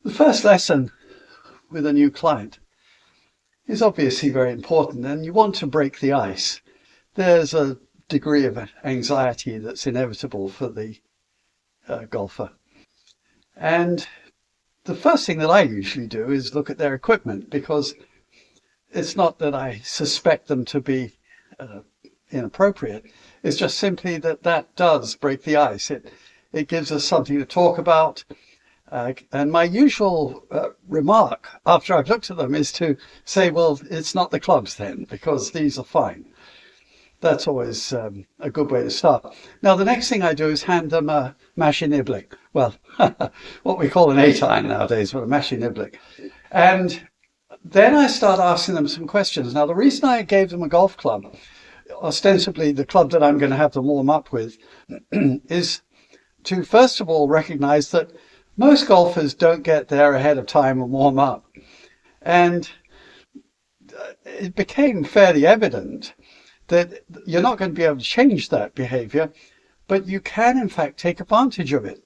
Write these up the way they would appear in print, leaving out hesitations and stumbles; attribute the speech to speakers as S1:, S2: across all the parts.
S1: The first lesson with a new client is obviously very important, and you want to break the ice. There's a degree of anxiety that's inevitable for the golfer. And the first thing that I usually do is look at their equipment, because it's not that I suspect them to be inappropriate. It's just simply that that does break the ice. It gives us something to talk about. And my usual remark after I've looked at them is to say, well, it's not the clubs then, because these are fine. That's always a good way to start. Now, the next thing I do is hand them a Mashie Niblick. Well, what we call an 8-iron nowadays, but a Mashie Niblick. And then I start asking them some questions. Now, the reason I gave them a golf club, ostensibly the club that I'm going to have them warm up with, is to first of all recognize that most golfers don't get there ahead of time and warm up. And it became fairly evident that you're not going to be able to change that behavior, but you can in fact take advantage of it.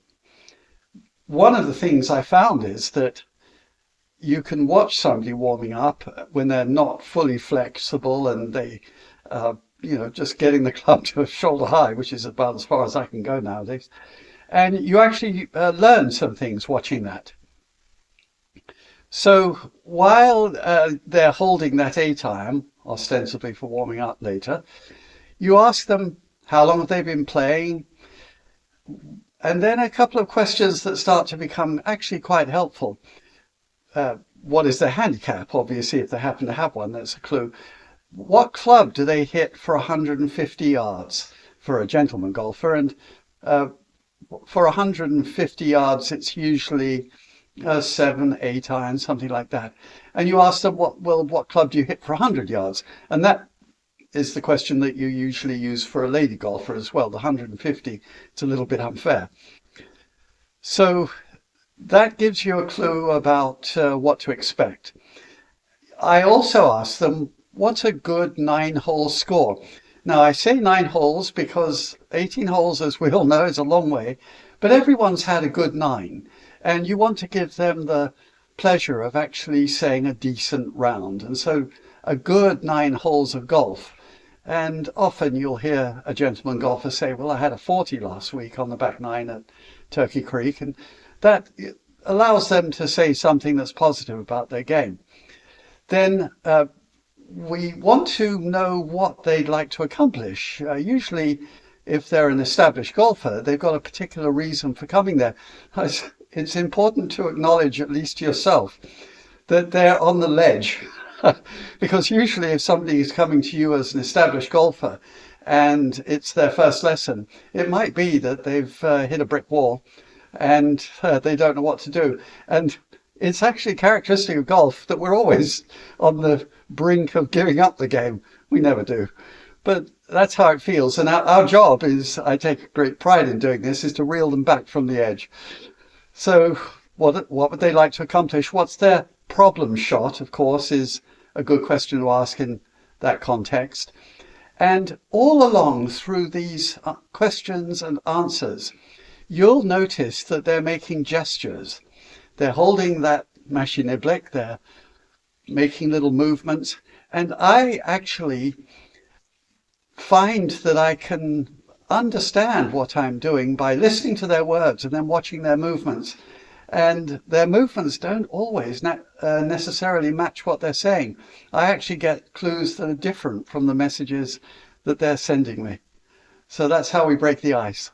S1: One of the things I found is that you can watch somebody warming up when they're not fully flexible and they, just getting the club to a shoulder high, which is about as far as I can go nowadays. And you actually learn some things watching that. So while they're holding that 8-iron, ostensibly for warming up later, you ask them how long have they been playing, and then a couple of questions that start to become actually quite helpful. What is their handicap? Obviously, if they happen to have one, that's a clue. What club do they hit for 150 yards for a gentleman golfer? And for 150 yards, it's usually 7, 8-iron, something like that. And you ask them, what club do you hit for 100 yards? And that is the question that you usually use for a lady golfer as well. The 150, it's a little bit unfair. So that gives you a clue about what to expect. I also ask them, what's a good 9-hole score? Now, I say 9 holes because 18 holes, as we all know, is a long way, but everyone's had a good 9. And you want to give them the pleasure of actually saying a decent round. And so a good 9 holes of golf. And often you'll hear a gentleman golfer say, well, I had a 40 last week on the back 9 at Turkey Creek. And that allows them to say something that's positive about their game. Then we want to know what they'd like to accomplish. Usually, if they're an established golfer, they've got a particular reason for coming there. It's important to acknowledge, at least to yourself, that they're on the ledge. Because usually if somebody is coming to you as an established golfer and it's their first lesson, it might be that they've hit a brick wall and they don't know what to do. And it's actually characteristic of golf that we're always on the brink of giving up the game. We never do. But that's how it feels. And our job is, I take great pride in doing this, is to reel them back from the edge. So what would they like to accomplish? What's their problem shot, of course, is a good question to ask in that context. And all along through these questions and answers, you'll notice that they're making gestures. They're holding that Mashie Niblick, they're making little movements. And I actually find that I can understand what I'm doing by listening to their words and then watching their movements. And their movements don't always necessarily match what they're saying. I actually get clues that are different from the messages that they're sending me. So that's how we break the ice.